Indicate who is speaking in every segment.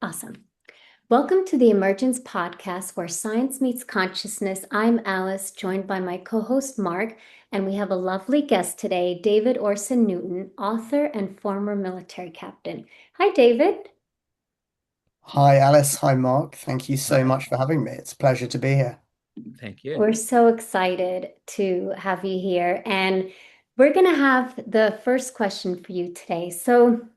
Speaker 1: Awesome. Welcome to the Emergence Podcast, where science meets consciousness. I'm Alice, joined by my co-host Mark, and we have a lovely guest today, David Orsen Newton, author and former military captain. Hi, David.
Speaker 2: Hi, Alice. Hi, Mark. Thank you so
Speaker 3: Hi,
Speaker 2: much for having me. It's a pleasure to be here.
Speaker 3: thank you.
Speaker 1: We're so excited to have you here, and we're going to have the first question for you today. So,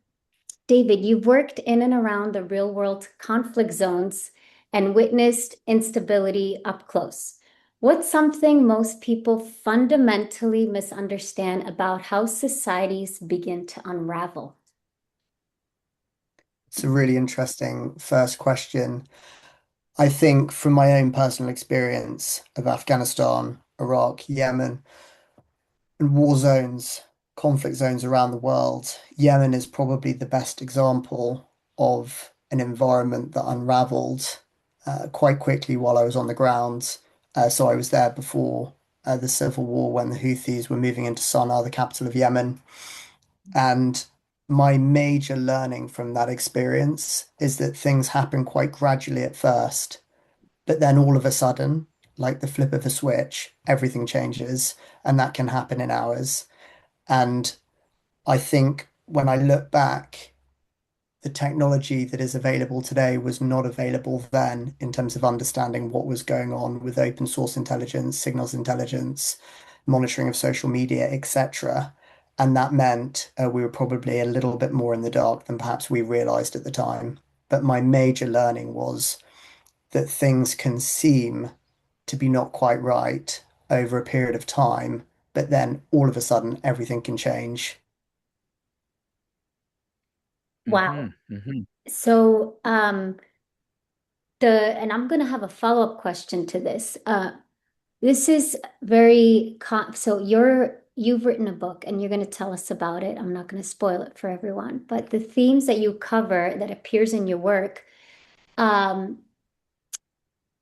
Speaker 1: David, you've worked in and around the real world conflict zones and witnessed instability up close. What's something most people fundamentally misunderstand about how societies begin to unravel?
Speaker 2: It's a really interesting first question. I think from my own personal experience of Afghanistan, Iraq, Yemen, and war zones, conflict zones around the world, Yemen is probably the best example of an environment that unraveled quite quickly while I was on the ground. So I was there before the civil war when the Houthis were moving into Sana'a, the capital of Yemen. And my major learning from that experience is that things happen quite gradually at first, but then all of a sudden, like the flip of a switch, everything changes, and that can happen in hours. And I think when I look back, the technology that is available today was not available then in terms of understanding what was going on with open source intelligence, signals intelligence, monitoring of social media, etc. And that meant we were probably a little bit more in the dark than perhaps we realized at the time. But my major learning was that things can seem to be not quite right over a period of time, but then all of a sudden everything can change.
Speaker 1: Wow.
Speaker 3: Hmm.
Speaker 1: So, and I'm going to have a follow-up question to this. This is so you've written a book and you're going to tell us about it. I'm not going to spoil it for everyone, but the themes that you cover that appears in your work um,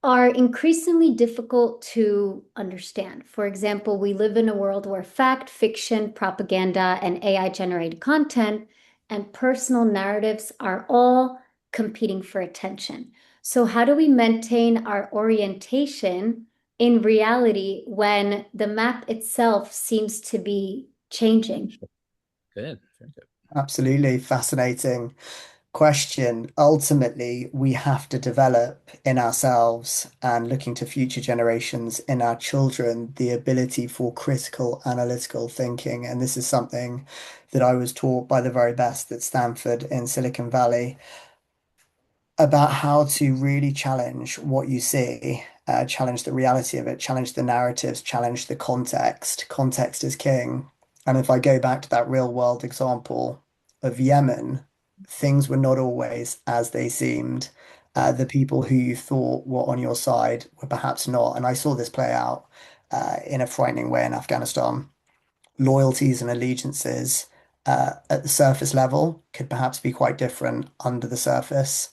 Speaker 1: are increasingly difficult to understand. For example, we live in a world where fact, fiction, propaganda, and AI generated content and personal narratives are all competing for attention. So, how do we maintain our orientation in reality when the map itself seems to be changing?
Speaker 3: Good, very good.
Speaker 2: Absolutely fascinating question. Ultimately, we have to develop in ourselves and looking to future generations in our children the ability for critical analytical thinking. And this is something that I was taught by the very best at Stanford in Silicon Valley about how to really challenge what you see, challenge the reality of it, challenge the narratives, challenge the context. Context is king. And if I go back to that real world example of Yemen, things were not always as they seemed. The people who you thought were on your side were perhaps not. And I saw this play out in a frightening way in Afghanistan. Loyalties and allegiances at the surface level could perhaps be quite different under the surface.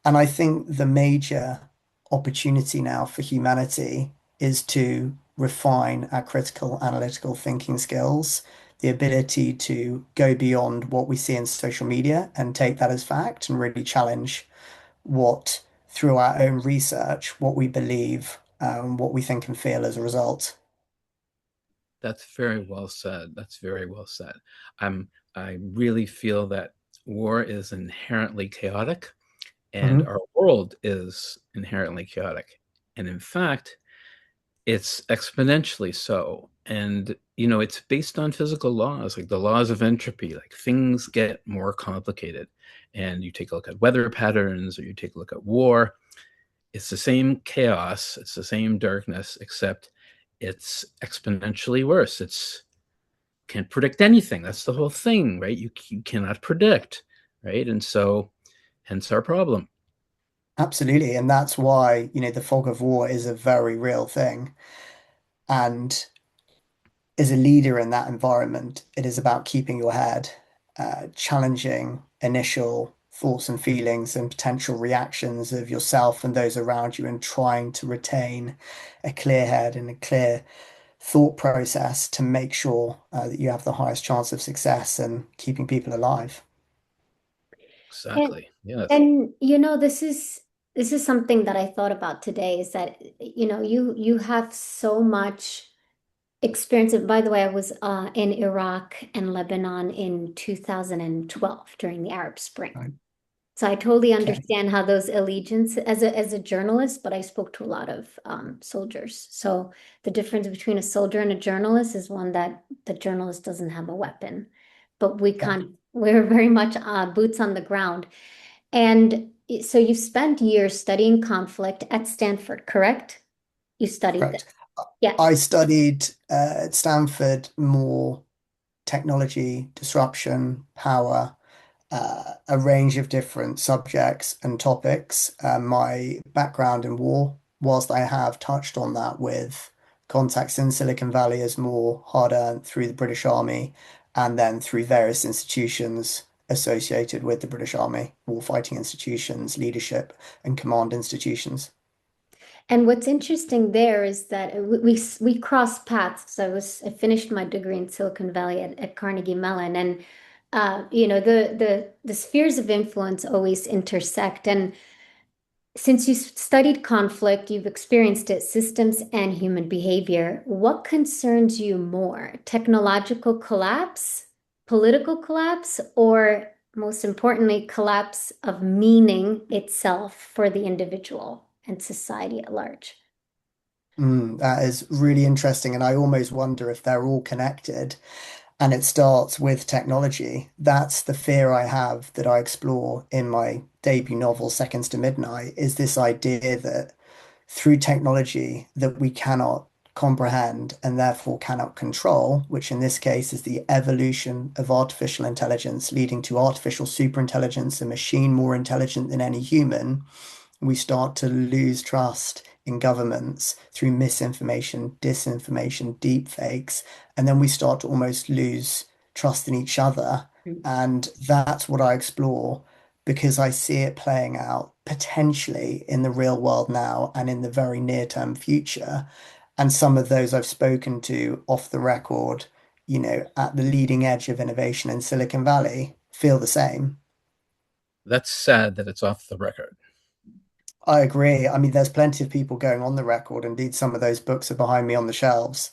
Speaker 2: And I think the major opportunity now for humanity is to refine our critical analytical thinking skills, the ability to go beyond what we see in social media and take that as fact and really challenge what, through our own research, what we believe, what we think and feel as a result.
Speaker 3: That's very well said. That's very well said. I'm, I really feel that war is inherently chaotic and
Speaker 2: Mhm.
Speaker 3: our world is inherently chaotic. And in fact, it's exponentially so. And, it's based on physical laws, like the laws of entropy, like things get more complicated. And you take a look at weather patterns or you take a look at war, it's the same chaos, it's the same darkness, except it's exponentially worse. It's can't predict anything. That's the whole thing, right? You cannot predict, right? And so, hence our problem.
Speaker 2: Absolutely. And that's why, the fog of war is a very real thing. And as a leader in that environment, it is about keeping your head, challenging initial thoughts and feelings and potential reactions of yourself and those around you, and trying to retain a clear head and a clear thought process to make sure that you have the highest chance of success and keeping people alive.
Speaker 1: And
Speaker 3: Exactly. Yes.
Speaker 1: and this is something that I thought about today is that you have so much experience. And by the way, I was in Iraq and Lebanon in 2012 during the Arab Spring.
Speaker 2: Right.
Speaker 1: So I totally
Speaker 2: Okay.
Speaker 1: understand how those allegiance as a journalist, but I spoke to a lot of soldiers. So the difference between a soldier and a journalist is one that the journalist doesn't have a weapon, but
Speaker 2: Yeah,
Speaker 1: we're very much boots on the ground. And so you spent years studying conflict at Stanford, correct? You studied that.
Speaker 2: correct.
Speaker 1: Yeah.
Speaker 2: I studied at Stanford more technology, disruption, power, a range of different subjects and topics. My background in war, whilst I have touched on that with contacts in Silicon Valley, is more hard earned through the British Army and then through various institutions associated with the British Army, warfighting institutions, leadership and command institutions.
Speaker 1: And what's interesting there is that we crossed paths. So I finished my degree in Silicon Valley at Carnegie Mellon, and the spheres of influence always intersect. And since you studied conflict, you've experienced it, systems and human behavior. What concerns you more, technological collapse, political collapse, or most importantly, collapse of meaning itself for the individual and society at large?
Speaker 2: That is really interesting, and I almost wonder if they're all connected. And it starts with technology. That's the fear I have that I explore in my debut novel, Seconds to Midnight, is this idea that through technology that we cannot comprehend and therefore cannot control, which in this case is the evolution of artificial intelligence leading to artificial superintelligence, a machine more intelligent than any human, we start to lose trust in governments through misinformation, disinformation, deepfakes, and then we start to almost lose trust in each other. And that's what I explore because I see it playing out potentially in the real world now and in the very near term future. And some of those I've spoken to off the record, at the leading edge of innovation in Silicon Valley, feel the same.
Speaker 3: That's sad that it's off the record.
Speaker 2: I agree. I mean, there's plenty of people going on the record. Indeed, some of those books are behind me on the shelves.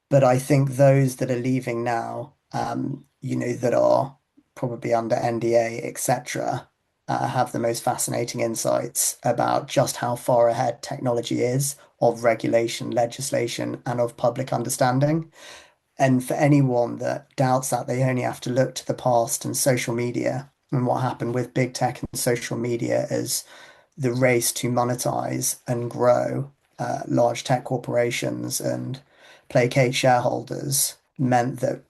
Speaker 2: But I think those that are leaving now, that are probably under NDA, etc., have the most fascinating insights about just how far ahead technology is of regulation, legislation, and of public understanding. And for anyone that doubts that, they only have to look to the past and social media and what happened with big tech and social media as the race to monetize and grow large tech corporations and placate shareholders meant that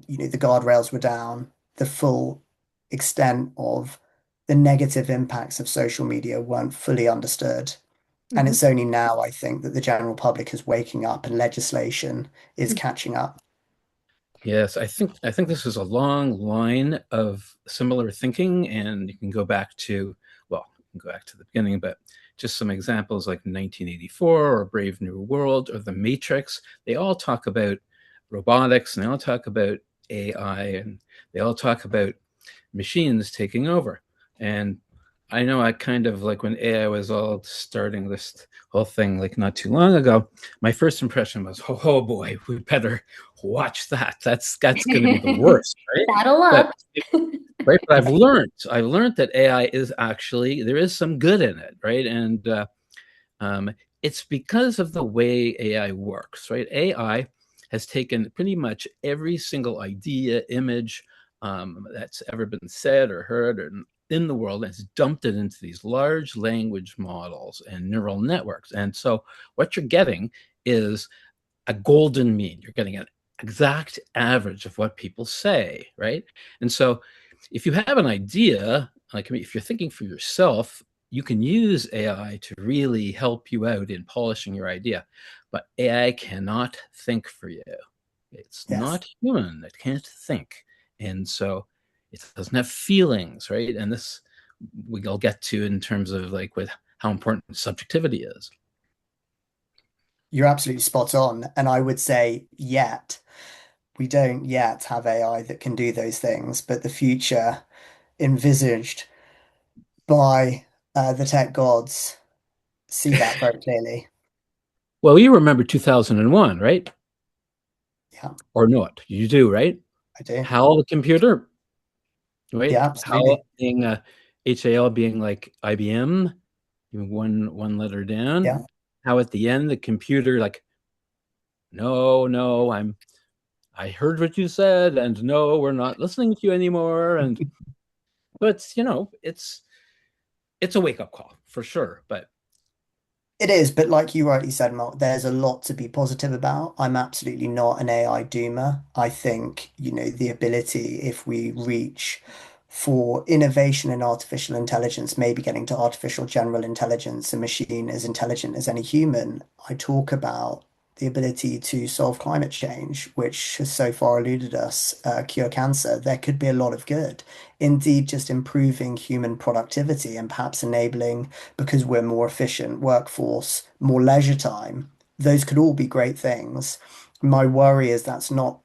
Speaker 2: the guardrails were down. The full extent of the negative impacts of social media weren't fully understood. And
Speaker 1: Mhm.
Speaker 2: it's only now, I think, that the general public is waking up and legislation is catching up.
Speaker 3: Yes, I think this is a long line of similar thinking, and you can go back to, well, you can go back to the beginning, but just some examples like 1984 or Brave New World or The Matrix. They all talk about robotics and they all talk about AI and they all talk about machines taking over. And I know I kind of like when AI was all starting this whole thing like not too long ago, my first impression was, oh boy, we better watch that. That's going to be the worst, right?
Speaker 1: Saddle
Speaker 3: But
Speaker 1: up.
Speaker 3: but I've learned that AI is actually there is some good in it, right? And it's because of the way AI works, right? AI has taken pretty much every single idea, image that's ever been said or heard or in the world and has dumped it into these large language models and neural networks. And so what you're getting is a golden mean. You're getting an exact average of what people say, right? And so if you have an idea, like I mean, if you're thinking for yourself, you can use AI to really help you out in polishing your idea. But AI cannot think for you. It's
Speaker 2: Yes.
Speaker 3: not human. It can't think. And so it doesn't have feelings, right? And this we'll get to in terms of like with how important subjectivity is.
Speaker 2: You're absolutely spot on. And I would say yet, we don't yet have AI that can do those things, but the future envisaged by the tech gods see that very clearly.
Speaker 3: Well, you remember 2001, right?
Speaker 2: Yeah,
Speaker 3: Or not? You do, right?
Speaker 2: I do.
Speaker 3: HAL the computer, right?
Speaker 2: Yeah,
Speaker 3: HAL
Speaker 2: absolutely.
Speaker 3: being HAL being like IBM, one letter
Speaker 2: Yeah.
Speaker 3: down. How at the end the computer like, no, no, I heard what you said, and no, we're not listening to you anymore. And but it's a wake up call for sure. But
Speaker 2: It is, but like you rightly said, Mark, there's a lot to be positive about. I'm absolutely not an AI doomer. I think, the ability, if we reach for innovation in artificial intelligence, maybe getting to artificial general intelligence, a machine as intelligent as any human, I talk about the ability to solve climate change, which has so far eluded us, cure cancer. There could be a lot of good. Indeed, just improving human productivity and perhaps enabling because we're more efficient workforce, more leisure time. Those could all be great things. My worry is that's not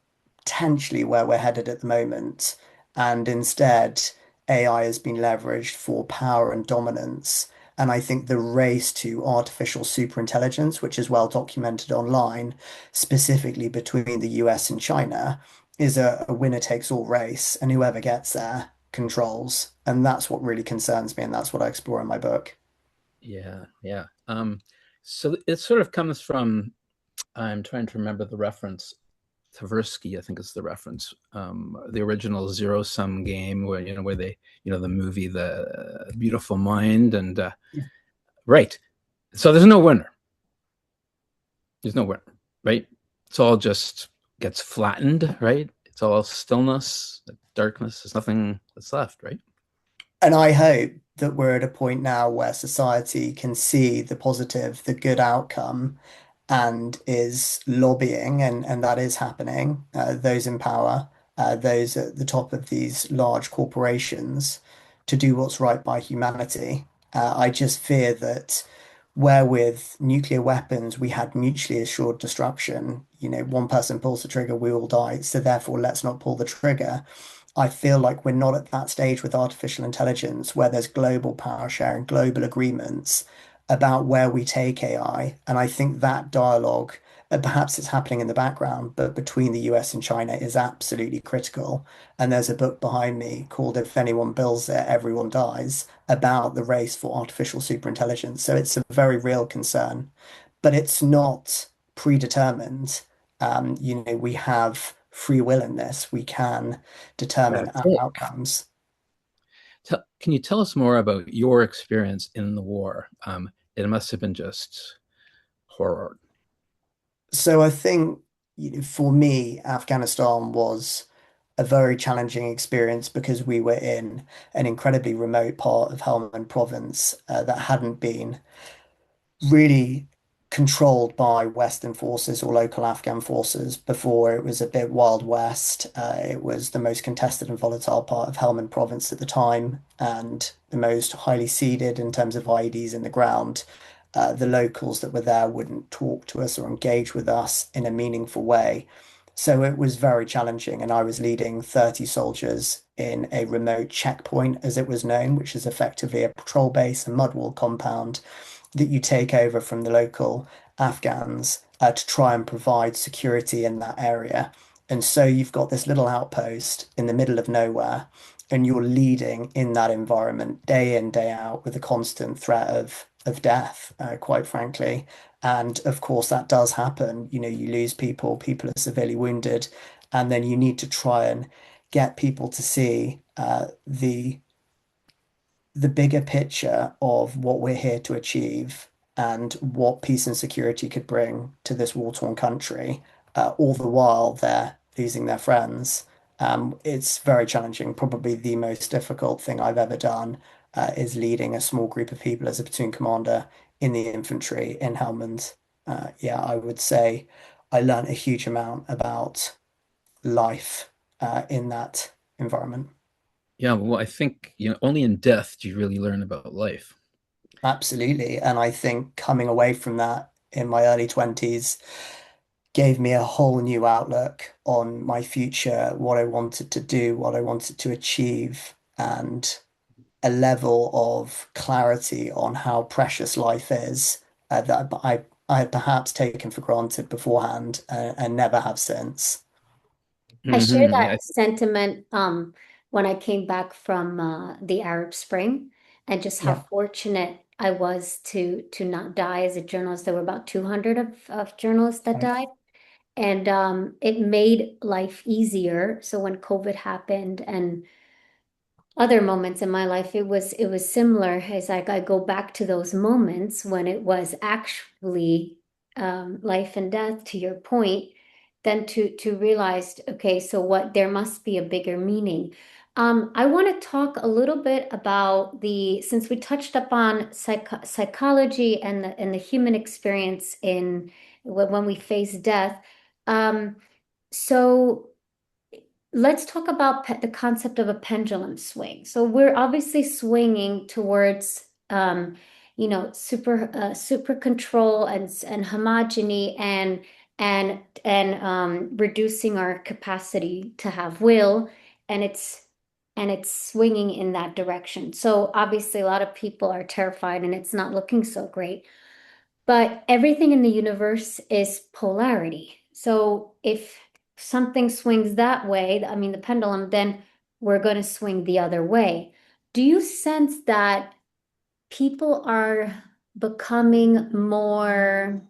Speaker 2: potentially where we're headed at the moment. And instead, AI has been leveraged for power and dominance. And I think the race to artificial superintelligence, which is well documented online, specifically between the US and China, is a winner takes all race. And whoever gets there controls. And that's what really concerns me. And that's what I explore in my book.
Speaker 3: yeah, yeah. So it sort of comes from I'm trying to remember the reference. Tversky, I think is the reference. The original zero sum game where where they the movie The Beautiful Mind and right. So there's no winner. There's no winner, right? It's all just gets flattened, right? It's all stillness, darkness. There's nothing that's left, right?
Speaker 2: And I hope that we're at a point now where society can see the positive, the good outcome, and is lobbying, and that is happening. Those in power, those at the top of these large corporations, to do what's right by humanity. I just fear that where with nuclear weapons we had mutually assured destruction, one person pulls the trigger, we all die. So therefore, let's not pull the trigger. I feel like we're not at that stage with artificial intelligence where there's global power sharing, global agreements about where we take AI. And I think that dialogue, perhaps it's happening in the background, but between the US and China is absolutely critical. And there's a book behind me called If Anyone Builds It, Everyone Dies, about the race for artificial superintelligence. So it's a very real concern, but it's not predetermined. We have free will in this. We can determine
Speaker 3: That's
Speaker 2: our
Speaker 3: it.
Speaker 2: outcomes.
Speaker 3: Can you tell us more about your experience in the war? It must have been just horror.
Speaker 2: So I think, for me, Afghanistan was a very challenging experience because we were in an incredibly remote part of Helmand province that hadn't been really controlled by Western forces or local Afghan forces before. It was a bit Wild West. It was the most contested and volatile part of Helmand province at the time, and the most highly seeded in terms of IEDs in the ground. The locals that were there wouldn't talk to us or engage with us in a meaningful way. So it was very challenging, and I was leading 30 soldiers in a remote checkpoint, as it was known, which is effectively a patrol base, a mud wall compound that you take over from the local Afghans to try and provide security in that area. And so you've got this little outpost in the middle of nowhere, and you're leading in that environment day in, day out with a constant threat of death, quite frankly. And of course, that does happen. You lose people, people are severely wounded, and then you need to try and get people to see the bigger picture of what we're here to achieve and what peace and security could bring to this war-torn country, all the while they're losing their friends. It's very challenging. Probably the most difficult thing I've ever done is leading a small group of people as a platoon commander in the infantry in Helmand. Yeah, I would say I learned a huge amount about life in that environment.
Speaker 3: Yeah, well, I think only in death do you really learn about life.
Speaker 2: Absolutely. And I think coming away from that in my early 20s gave me a whole new outlook on my future, what I wanted to do, what I wanted to achieve. and a level of clarity on how precious life is that I had perhaps taken for granted beforehand and never have since.
Speaker 1: I share
Speaker 3: Hmm. Yeah.
Speaker 1: that sentiment when I came back from the Arab Spring, and just how
Speaker 2: Yeah,
Speaker 1: fortunate I was to not die as a journalist. There were about 200 of journalists that
Speaker 2: right.
Speaker 1: died, and it made life easier. So when COVID happened and other moments in my life, it was similar. It's like I go back to those moments when it was actually life and death, to your point, then to realize, okay, so what, there must be a bigger meaning. I want to talk a little bit about since we touched upon psychology and the human experience in when we face death. Um, so let's talk about the concept of a pendulum swing. So we're obviously swinging towards, super control and homogeny and reducing our capacity to have will, and it's swinging in that direction. So obviously, a lot of people are terrified, and it's not looking so great. But everything in the universe is polarity. So if something swings that way, I mean, the pendulum, then we're going to swing the other way. Do you sense that people are becoming more,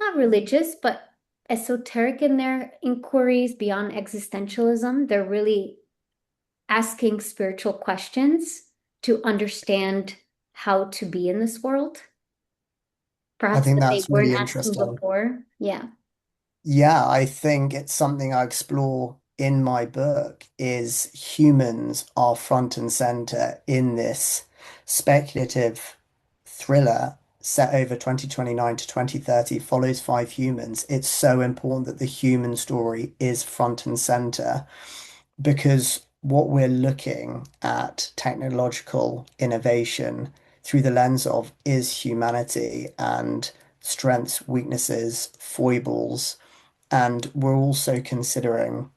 Speaker 1: not religious, but esoteric in their inquiries beyond existentialism? They're really asking spiritual questions to understand how to be in this world,
Speaker 2: I
Speaker 1: perhaps
Speaker 2: think
Speaker 1: that they
Speaker 2: that's
Speaker 1: weren't
Speaker 2: really
Speaker 1: asking
Speaker 2: interesting.
Speaker 1: before. Yeah.
Speaker 2: Yeah, I think it's something I explore in my book is humans are front and center in this speculative thriller set over 2029 to 2030, follows five humans. It's so important that the human story is front and center because what we're looking at technological innovation through the lens of is humanity and strengths, weaknesses, foibles, and we're also considering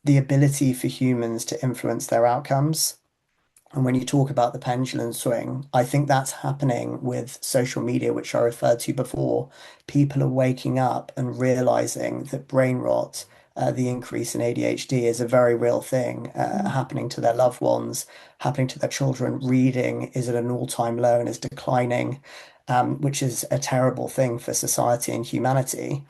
Speaker 2: the ability for humans to influence their outcomes. And when you talk about the pendulum swing, I think that's happening with social media, which I referred to before. People are waking up and realizing that brain rot, the increase in ADHD, is a very real thing happening to their loved ones, happening to their children. Reading is at an all-time low and is declining, which is a terrible thing for society and humanity.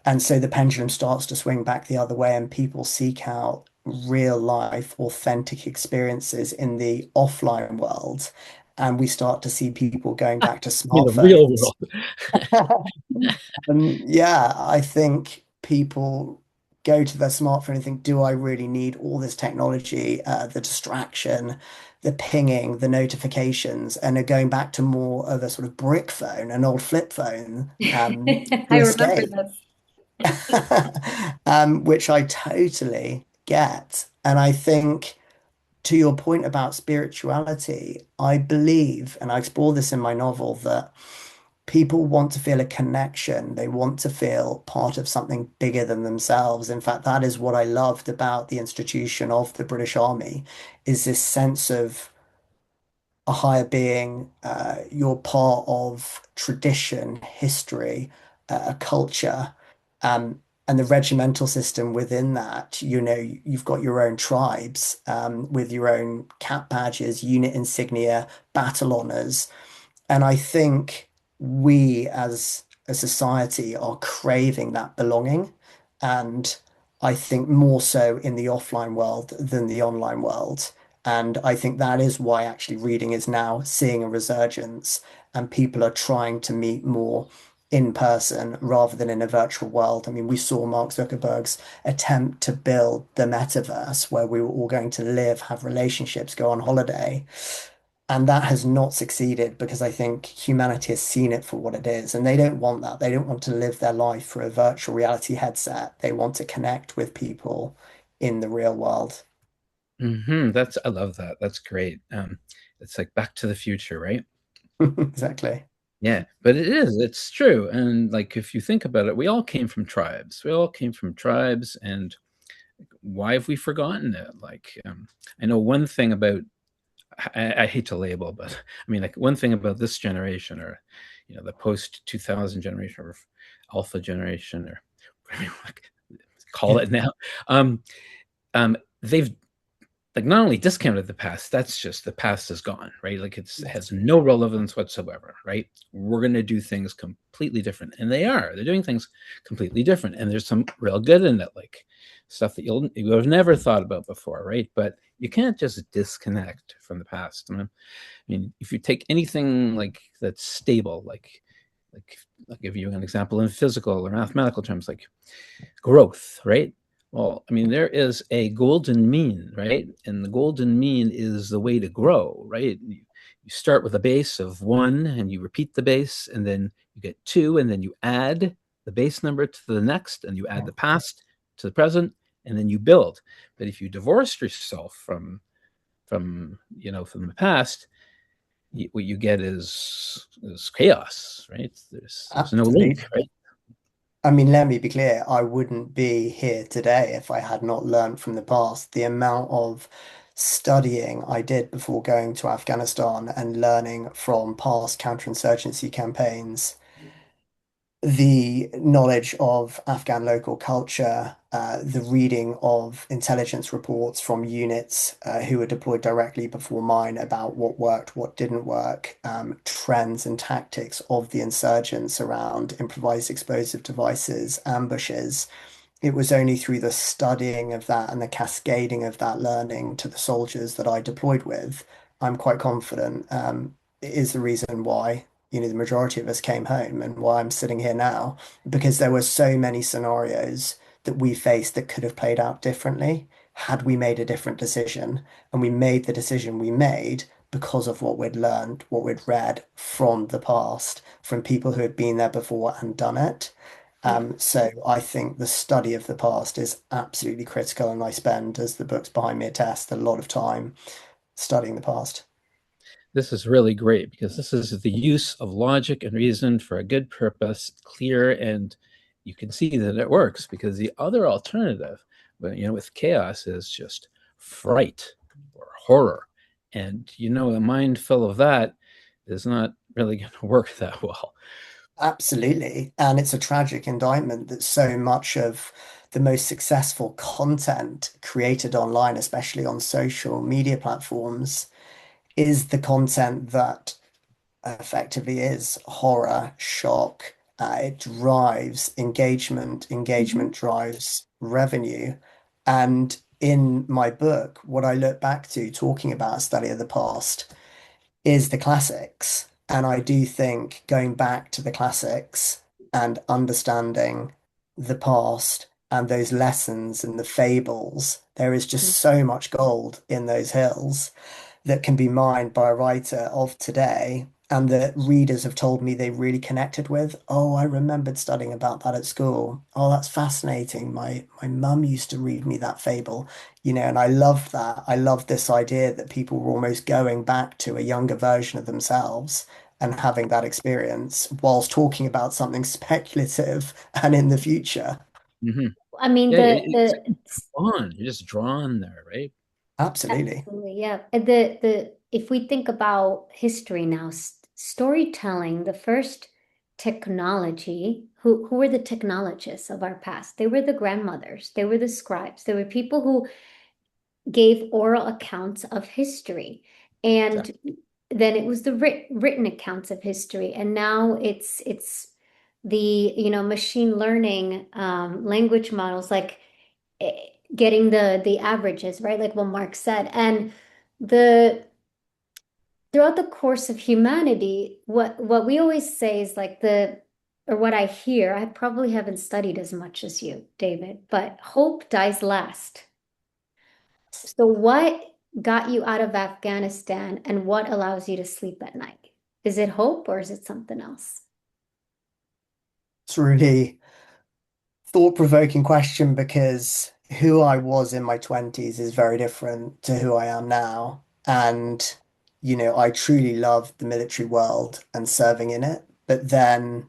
Speaker 2: And so the pendulum starts to swing back the other way, and people seek out real life, authentic experiences in the offline world. And we start to see people going back to
Speaker 3: In the real
Speaker 2: smartphones.
Speaker 3: world.
Speaker 2: And yeah, I think people go to their smartphone and think, do I really need all this technology, the distraction, the pinging, the notifications, and are going back to more of a sort of brick phone, an old flip phone,
Speaker 1: I
Speaker 2: to
Speaker 1: remember
Speaker 2: escape.
Speaker 1: this.
Speaker 2: Which I totally get. And I think to your point about spirituality, I believe, and I explore this in my novel, that people want to feel a connection. They want to feel part of something bigger than themselves. In fact, that is what I loved about the institution of the British Army, is this sense of a higher being. You're part of tradition, history, a culture, and the regimental system within that. You've got your own tribes with your own cap badges, unit insignia, battle honors. And I think we as a society are craving that belonging. And I think more so in the offline world than the online world. And I think that is why actually reading is now seeing a resurgence and people are trying to meet more in person rather than in a virtual world. I mean, we saw Mark Zuckerberg's attempt to build the metaverse where we were all going to live, have relationships, go on holiday. And that has not succeeded because I think humanity has seen it for what it is. And they don't want that. They don't want to live their life through a virtual reality headset. They want to connect with people in the real world.
Speaker 3: That's I love that. That's great. It's like Back to the Future, right?
Speaker 2: Exactly.
Speaker 3: Yeah, but it is. It's true. And like if you think about it, we all came from tribes. We all came from tribes, and why have we forgotten it? Like, I know one thing about, I hate to label, but I mean, like one thing about this generation, or the post 2000 generation, or alpha generation, or whatever you want to call it now. Um, they've like not only discounted the past, that's just the past is gone, right? Like it has no relevance whatsoever, right? We're going to do things completely different. And they're doing things completely different. And there's some real good in it, like stuff that you have never thought about before, right? But you can't just disconnect from the past. I mean, if you take anything like that's stable, like I'll give you an example in physical or mathematical terms, like growth, right? Well, I mean, there is a golden mean, right? And the golden mean is the way to grow, right? You start with a base of 1 and you repeat the base, and then you get 2, and then you add the base number to the next, and you add the past to the present, and then you build. But if you divorce yourself from the past, what you get is chaos, right? There's no link,
Speaker 2: Absolutely.
Speaker 3: right?
Speaker 2: I mean, let me be clear, I wouldn't be here today if I had not learned from the past. The amount of studying I did before going to Afghanistan and learning from past counterinsurgency campaigns, the knowledge of Afghan local culture, the reading of intelligence reports from units who were deployed directly before mine about what worked, what didn't work, trends and tactics of the insurgents around improvised explosive devices, ambushes. It was only through the studying of that and the cascading of that learning to the soldiers that I deployed with, I'm quite confident, it is the reason why, the majority of us came home and why I'm sitting here now, because there were so many scenarios that we faced that could have played out differently had we made a different decision. And we made the decision we made because of what we'd learned, what we'd read from the past, from people who had been there before and done it.
Speaker 1: Yeah.
Speaker 2: So I think the study of the past is absolutely critical, and I spend, as the books behind me attest, a lot of time studying the past.
Speaker 3: This is really great because this is the use of logic and reason for a good purpose, clear, and you can see that it works, because the other alternative, with chaos, is just fright or horror. And a mind full of that is not really going to work that well.
Speaker 2: Absolutely. And it's a tragic indictment that so much of the most successful content created online, especially on social media platforms, is the content that effectively is horror, shock. It drives engagement,
Speaker 1: Mhm.
Speaker 2: engagement drives revenue. And in my book, what I look back to talking about a study of the past is the classics. And I do think going back to the classics and understanding the past and those lessons and the fables, there is just so much gold in those hills that can be mined by a writer of today, and that readers have told me they really connected with. Oh, I remembered studying about that at school. Oh, that's fascinating. My mum used to read me that fable, and I love that. I love this idea that people were almost going back to a younger version of themselves and having that experience whilst talking about something speculative and in the future.
Speaker 3: Hmm.
Speaker 1: I mean,
Speaker 3: Yeah, it's
Speaker 1: the
Speaker 3: drawn. You're just drawn there, right?
Speaker 2: Absolutely.
Speaker 1: absolutely, yeah. The if we think about history now, storytelling, the first technology, who were the technologists of our past? They were the grandmothers, they were the scribes, they were people who gave oral accounts of history. And
Speaker 3: Exactly.
Speaker 1: then it was the written accounts of history. And now it's the, machine learning language models, like eh, getting the averages, right? Like what Mark said. And the throughout the course of humanity, what we always say is like or what I hear, I probably haven't studied as much as you, David, but hope dies last. So what got you out of Afghanistan and what allows you to sleep at night? Is it hope or is it something else?
Speaker 2: It's really thought-provoking question, because who I was in my 20s is very different to who I am now. And, I truly loved the military world and serving in it. But then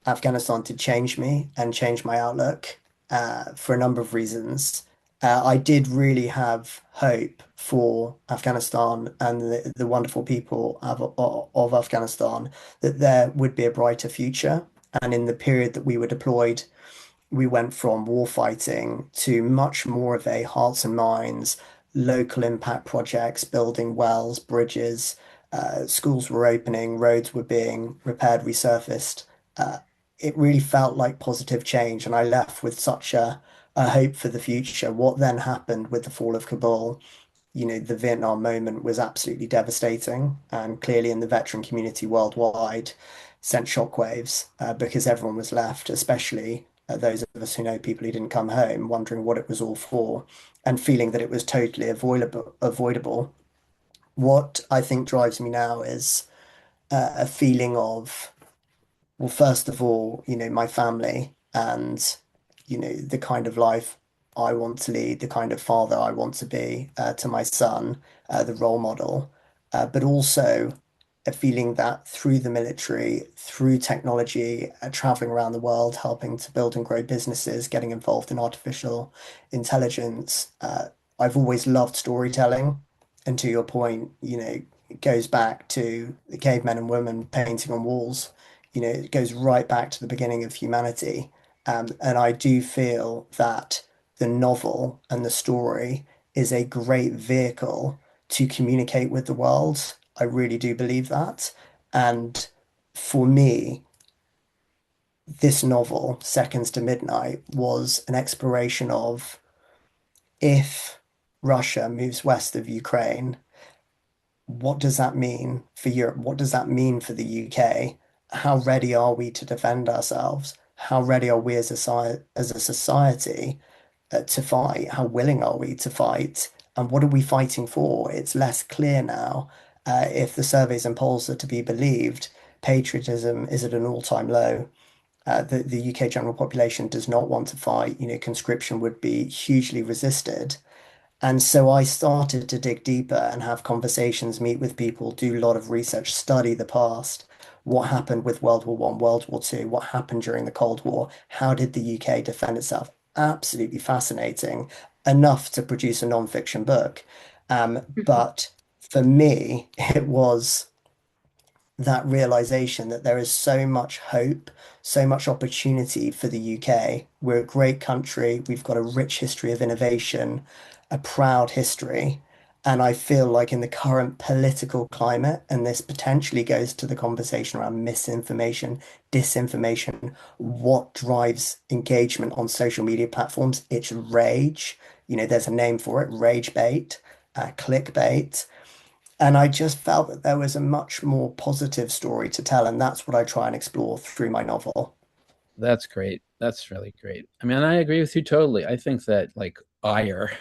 Speaker 2: Afghanistan did change me and change my outlook for a number of reasons. I did really have hope for Afghanistan and the wonderful people of Afghanistan that there would be a brighter future. And in the period that we were deployed, we went from war fighting to much more of a hearts and minds, local impact projects, building wells, bridges, schools were opening, roads were being repaired, resurfaced. Uh, it really felt like positive change, and I left with such a hope for the future. What then happened with the fall of Kabul? The Vietnam moment was absolutely devastating, and clearly in the veteran community worldwide sent shockwaves because everyone was left, especially those of us who know people who didn't come home, wondering what it was all for and feeling that it was totally avoidable. What I think drives me now is a feeling of, well, first of all, my family and, the kind of life I want to lead, the kind of father I want to be to my son, the role model, but also a feeling that through the military, through technology, traveling around the world, helping to build and grow businesses, getting involved in artificial intelligence, I've always loved storytelling. And to your point, it goes back to the cavemen and women painting on walls. It goes right back to the beginning of humanity. And I do feel that the novel and the story is a great vehicle to communicate with the world. I really do believe that. And for me, this novel, Seconds to Midnight, was an exploration of if Russia moves west of Ukraine, what does that mean for Europe? What does that mean for the UK? How ready are we to defend ourselves? How ready are we as a society to fight? How willing are we to fight? And what are we fighting for? It's less clear now. If the surveys and polls are to be believed, patriotism is at an all-time low. The UK general population does not want to fight. Conscription would be hugely resisted. And so I started to dig deeper and have conversations, meet with people, do a lot of research, study the past. What happened with World War One, World War Two? What happened during the Cold War? How did the UK defend itself? Absolutely fascinating, enough to produce a non-fiction book. But for me, it was that realization that there is so much hope, so much opportunity for the UK. We're a great country. We've got a rich history of innovation, a proud history. And I feel like in the current political climate, and this potentially goes to the conversation around misinformation, disinformation, what drives engagement on social media platforms? It's rage. There's a name for it, rage bait, clickbait. And I just felt that there was a much more positive story to tell, and that's what I try and explore through my novel.
Speaker 3: That's great. That's really great. I mean, I agree with you totally. I think that like ire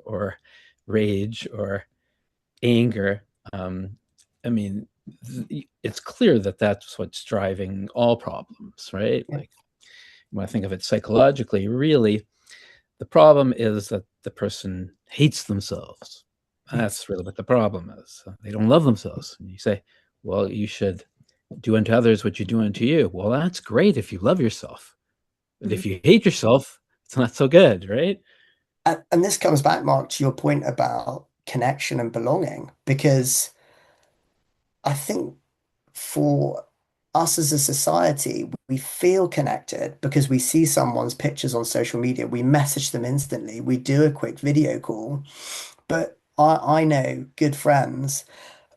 Speaker 3: or rage or anger, um, I mean, it's clear that that's what's driving all problems, right?
Speaker 2: Yeah.
Speaker 3: Like when I think of it psychologically, really, the problem is that the person hates themselves.
Speaker 2: Yes.
Speaker 3: That's really what the problem is. They don't love themselves. And you say, well, you should do unto others what you do unto you. Well, that's great if you love yourself. But
Speaker 1: Mhm.
Speaker 3: if you hate yourself, it's not so good, right?
Speaker 2: And this comes back, Mark, to your point about connection and belonging, because I think for us as a society, we feel connected because we see someone's pictures on social media, we message them instantly, we do a quick video call. But I know good friends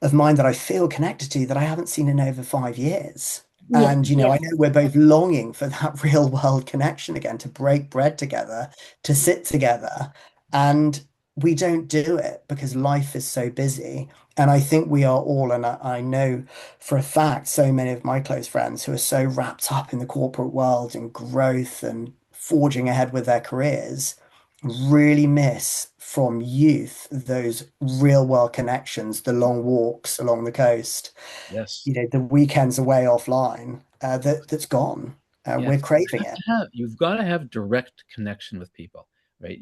Speaker 2: of mine that I feel connected to that I haven't seen in over 5 years.
Speaker 1: Yeah,
Speaker 2: And, I
Speaker 1: yeah.
Speaker 2: know we're both longing for that real world connection again, to break bread together, to sit together. And we don't do it because life is so busy. And I think we are all, and I know for a fact, so many of my close friends who are so wrapped up in the corporate world and growth and forging ahead with their careers really miss from youth those real world connections, the long walks along the coast,
Speaker 3: Yes.
Speaker 2: the weekends away offline, that's gone.
Speaker 3: Yeah.
Speaker 2: We're craving it.
Speaker 3: You've got to have direct connection with people, right?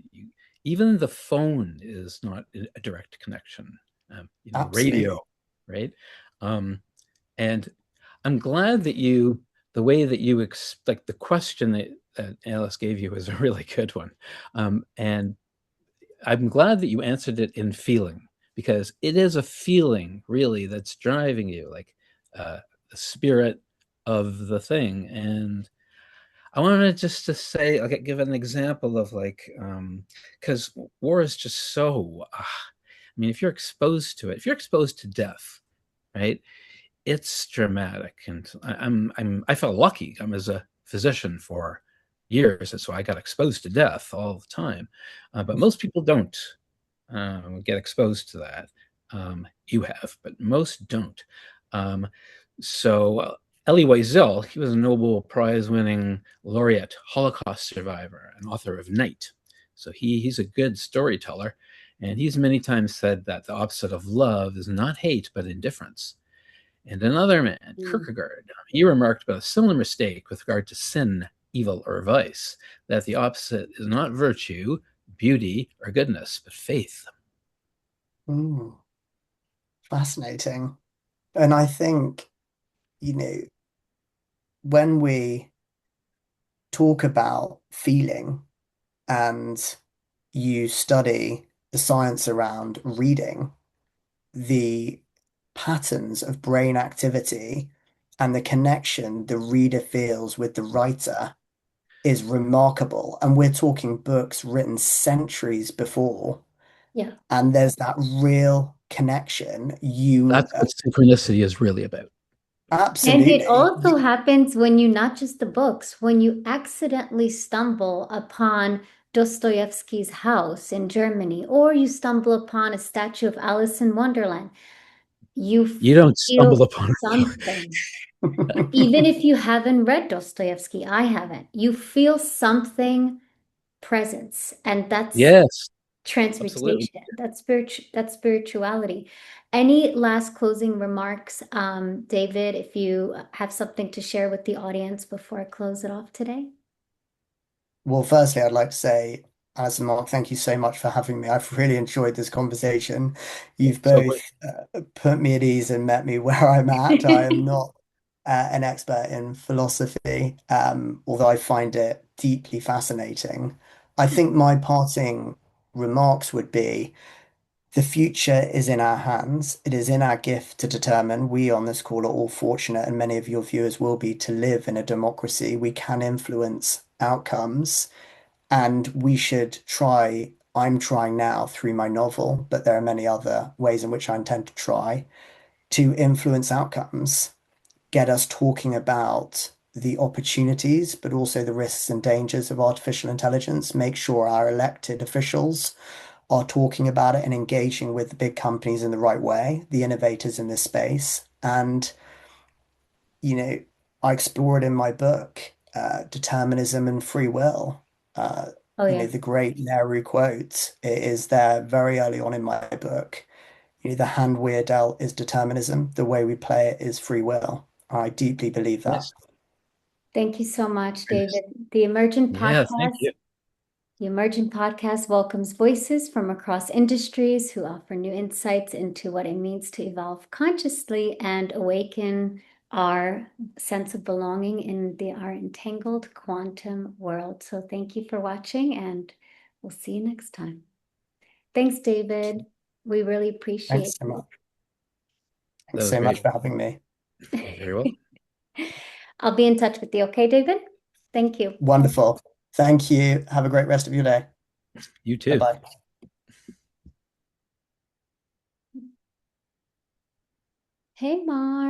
Speaker 3: Even the phone is not a direct connection. Radio,
Speaker 2: Absolutely.
Speaker 3: right? Um, and I'm glad that the way that you like the question that Alice gave you is a really good one. And I'm glad that you answered it in feeling, because it is a feeling really that's driving you, like the spirit of the thing. And I wanted just to say, like, give an example of like, because war is just so. I mean, if you're exposed to it, if you're exposed to death, right? It's dramatic, and I felt lucky. I'm as a physician for years, and so I got exposed to death all the time. But most people don't get exposed to that. You have, but most don't. Um, so Elie Wiesel, he was a Nobel Prize-winning laureate, Holocaust survivor, and author of Night. So he's a good storyteller, and he's many times said that the opposite of love is not hate, but indifference. And another man, Kierkegaard, he remarked about a similar mistake with regard to sin, evil, or vice, that the opposite is not virtue, beauty, or goodness, but faith.
Speaker 2: Fascinating. And I think, when we talk about feeling and you study the science around reading, the patterns of brain activity and the connection the reader feels with the writer is remarkable. And we're talking books written centuries before.
Speaker 1: Yeah.
Speaker 2: And there's that real connection.
Speaker 3: That's what synchronicity is really about.
Speaker 1: And it
Speaker 2: Absolutely.
Speaker 1: also happens when you, not just the books, when you accidentally stumble upon Dostoevsky's house in Germany, or you stumble upon a statue of Alice in Wonderland, you
Speaker 3: don't
Speaker 1: feel
Speaker 3: stumble upon it.
Speaker 1: something. Even if you haven't read Dostoevsky, I haven't, you feel something presence, and that's
Speaker 3: Yes, absolutely.
Speaker 1: transmutation. That's spirituality. Any last closing remarks, David, if you have something to share with the audience before I close it off today?
Speaker 2: Well, firstly, I'd like to say, Alice and Mark, thank you so much for having me. I've really enjoyed this conversation. You've
Speaker 3: So
Speaker 2: both put me at ease and met me where I'm at. I am not an expert in philosophy, although I find it deeply fascinating. I think my parting remarks would be the future is in our hands. It is in our gift to determine. We on this call are all fortunate, and many of your viewers will be, to live in a democracy. We can influence outcomes, and we should try. I'm trying now through my novel, but there are many other ways in which I intend to try to influence outcomes, get us talking about the opportunities, but also the risks and dangers of artificial intelligence, make sure our elected officials are talking about it and engaging with the big companies in the right way, the innovators in this space. And, I explore it in my book, Determinism and Free Will.
Speaker 1: Oh yeah.
Speaker 2: The great Nehru quote is there very early on in my book. The hand we're dealt is determinism, the way we play it is free will. I deeply believe that.
Speaker 3: nice.
Speaker 1: Thank you so much, David. The Emergent
Speaker 3: Yeah, thank
Speaker 1: Podcast
Speaker 3: you.
Speaker 1: The Emergent Podcast welcomes voices from across industries who offer new insights into what it means to evolve consciously and awaken our sense of belonging in our entangled quantum world. So thank you for watching, and we'll see you next time. Thanks, David. We really appreciate
Speaker 2: Thanks so much.
Speaker 3: That
Speaker 2: Thanks
Speaker 3: was
Speaker 2: so much
Speaker 3: great.
Speaker 2: for having me.
Speaker 3: Very well.
Speaker 1: it. I'll be in touch with you, okay, David? Thank you.
Speaker 2: Wonderful. Thank you. Have a great rest of your day.
Speaker 3: You too.
Speaker 2: Bye-bye.
Speaker 1: Hey, Mom.